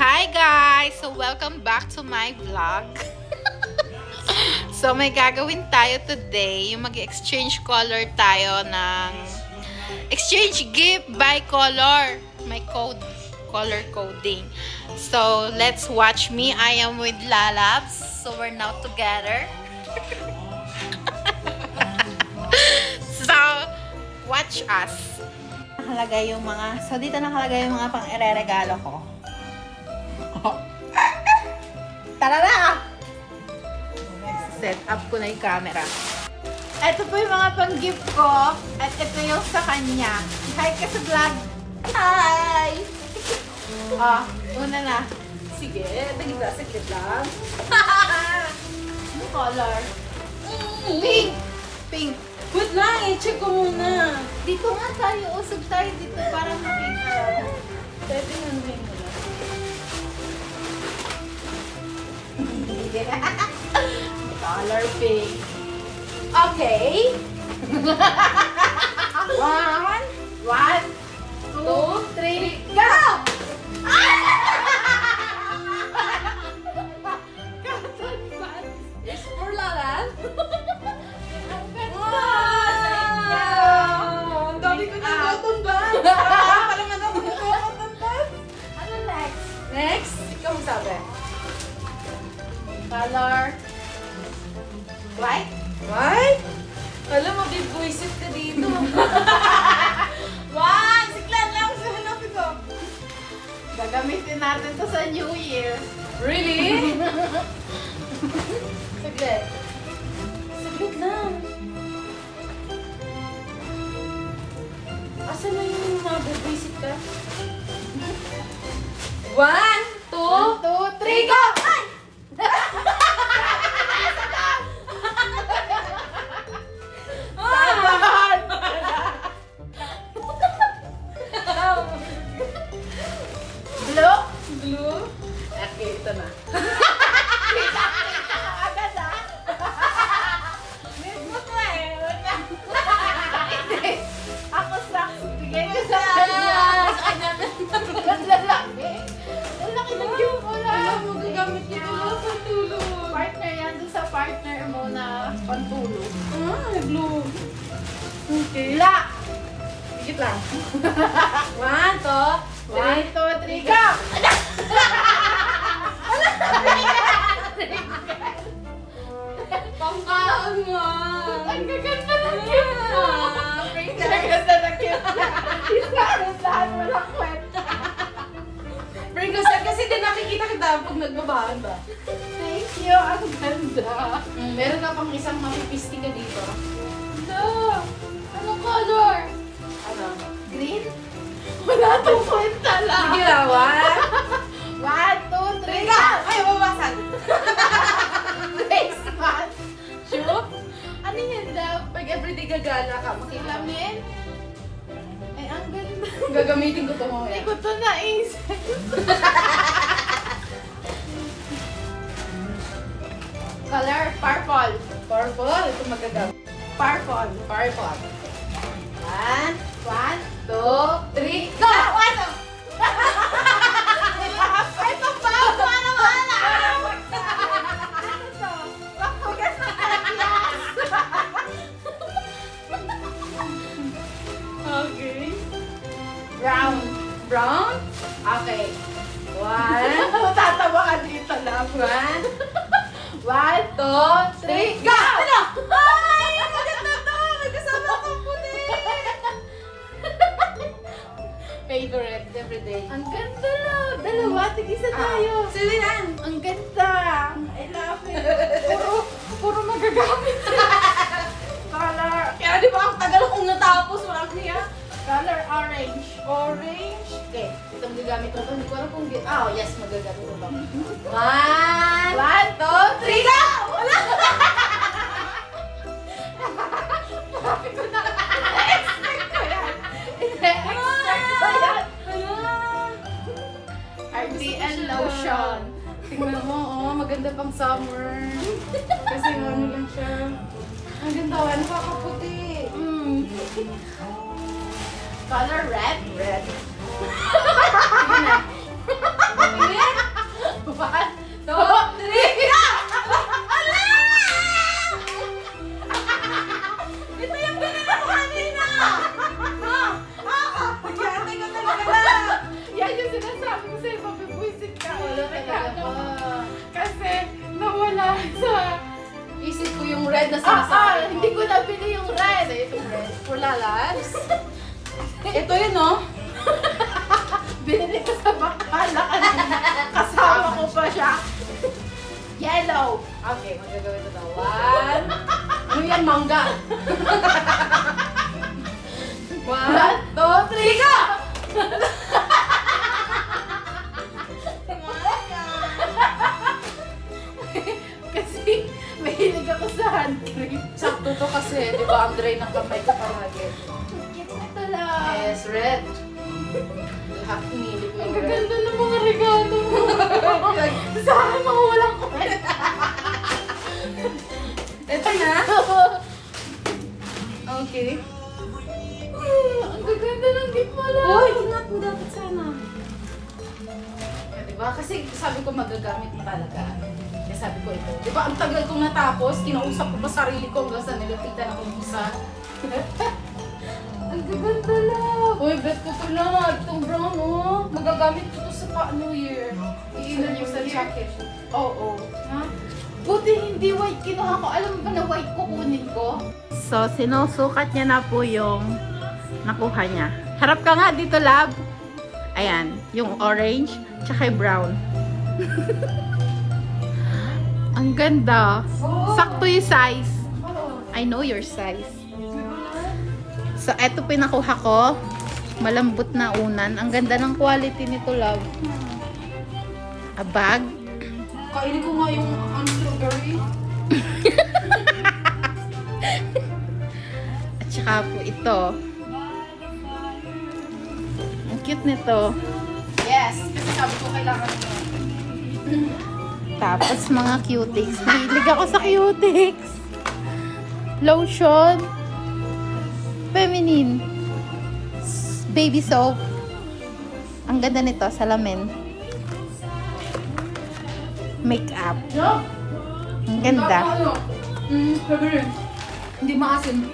Hi guys! So welcome back to my vlog. So may gagawin tayo today, yung mag-exchange color tayo ng exchange gift by color. May code, color coding. So let's watch me. I am with Lalabs. So we're now together. So watch us. Nakalagay yung mga, so dito nakalagay yung mga pang-ireregalo ko. Tara na! Set up ko na yung camera. Ito po yung mga pang-gift ko. At ito yung sa kanya. Hi ka sa vlog. Hi! Una na. Sige, naging sige lang. Ano color? Pink! Pink. Wait lang, i-check ko muna. Dito nga tayo. Usog tayo dito para makita. Pwede nga rin mo lang. Color pink. Okay. One, two, three, go! It's for Lalan. Wow! Ang dami ko na natumban. Parang naman ako natumban. Ano next? Next, ikaw mo sabi. Color white. White? Alam, mabibwisit ka dito. One! Siklan lang sa hanapin ko. Gagamitin natin to sa New Year. Really? Saglit. Saglit lang. Asan na yung mabibwisit ka? One, two, One, two, three, go! Ay! Sabahan! Blue? Blue? Okay, ito na. Agad ah! Mismo ko eh. Ako socks. Bigay ko sa kanya. Ang lalaki. Ang laki ng gift ko lang. Alam mo, gagamit ko ito lang sa tulog. Partner yan dun sa partner mo na pantulog. Blue. Okay. Black! Higit lang. One, two, One, two, three, go! Pangkaangan. Ang gaganda ng gift mo! Ang gaganda ng gift mo! Isa-isahan mo lang kwenta. Pringles, kasi din nakikita kita pag nagbabahan ba? Thank you! Ang ganda! Meron na pang isang mapipisti ka dito. No! Anong color? Ano? Green? Wala tong kwenta lang! Sige lang, one. One, two, three, Teka! go! Ay, mababasag. Face mask! Sure? Ano yan daw? Pag everyday gagana ka, makita mo. Ilamin? Ay, ang ganda. Gagamitin ko ito Hindi mamaya. ko to naisip. Color, purple. Purple. Ito magagamit. Purple. Purple. One, Two, three, go! ano? Ay, papawa naman ah! Ano to? Pakugas na palakyas. Okay. Brown. Brown? Okay. One. Tatawa ka dito lang. One, two, three, go! Ano? Ay! Maganda to! May kasama akong puti! Favorite everyday. Ang ganda lang. Dalawa, tig-isa tayo. Silinan! Ang ganda. I love it. Puro magagamit. Color. Kaya di ba ang tagal kong natapos, walang niya? Color orange. Orange. Okay, itong gagamit ko. Hindi ko alam kung yes, magagamit ko to. One, One, two, three, go! Wala! Sabi ko na. I-expect ko yan. I-expect ko yan. RDN lotion. Tingnan mo, maganda pang summer. Kasi ano lang siya. Ang ganda, nakakaputi. Color red. Red. Sige na. Red? red na sinasabi. hindi ko nabili yung red. Itong red. For Lalas. Ito yun, no? Binili ko sa bakala kanina. Kasama ko pa siya. Yellow. Okay, magagawin ito daw. One. Ano yan, mangga? One, two, three, go! Kasi mahilig ako sa hand cream. Sakto to kasi, di ba, ang dry ng kamay ko palagi. Cute nito lang. Yes, red. Lahat pinili ko Ang yung red. ganda ng mga regalo mo. Sa akin mga walang kwenta. Ito na. Okay. Ang gaganda ng gift mo lang. Uy, ingat mo dapat sana. Di ba? Kasi sabi ko magagamit mo talaga. Kaya sabi ko ito. Di ba, ang tagal kong natapos, kinausap ko pa sarili ko hanggang sa nilapitan ako ng isa. Ang gaganda lang. Uy, bet ko to na. Itong brown, oh. Magagamit ko to sa New Year. Iinan mo sa jacket. Oo. Ha? Buti hindi white kinuha ko. Alam mo ba na white kukunin ko? So, sinusukat niya na po yung nakuha niya. Harap ka nga dito, lab. Ayan, yung orange, tsaka yung brown. Ang ganda. Sakto yung size. I know your size. So, eto pinakuha ko. Malambot na unan. Ang ganda ng quality nito, love. A bag. Kainin ko nga yung strawberry. At saka po ito. Ang cute nito. Yes, kasi sabi ko kailangan mo. Tapos mga cutics. Mahilig ako sa cutics. Lotion. Feminine. Baby soap. Ang ganda nito. Salamin. Makeup. Yeah. Ang ganda. Ano? Strawberry. Hindi maasim.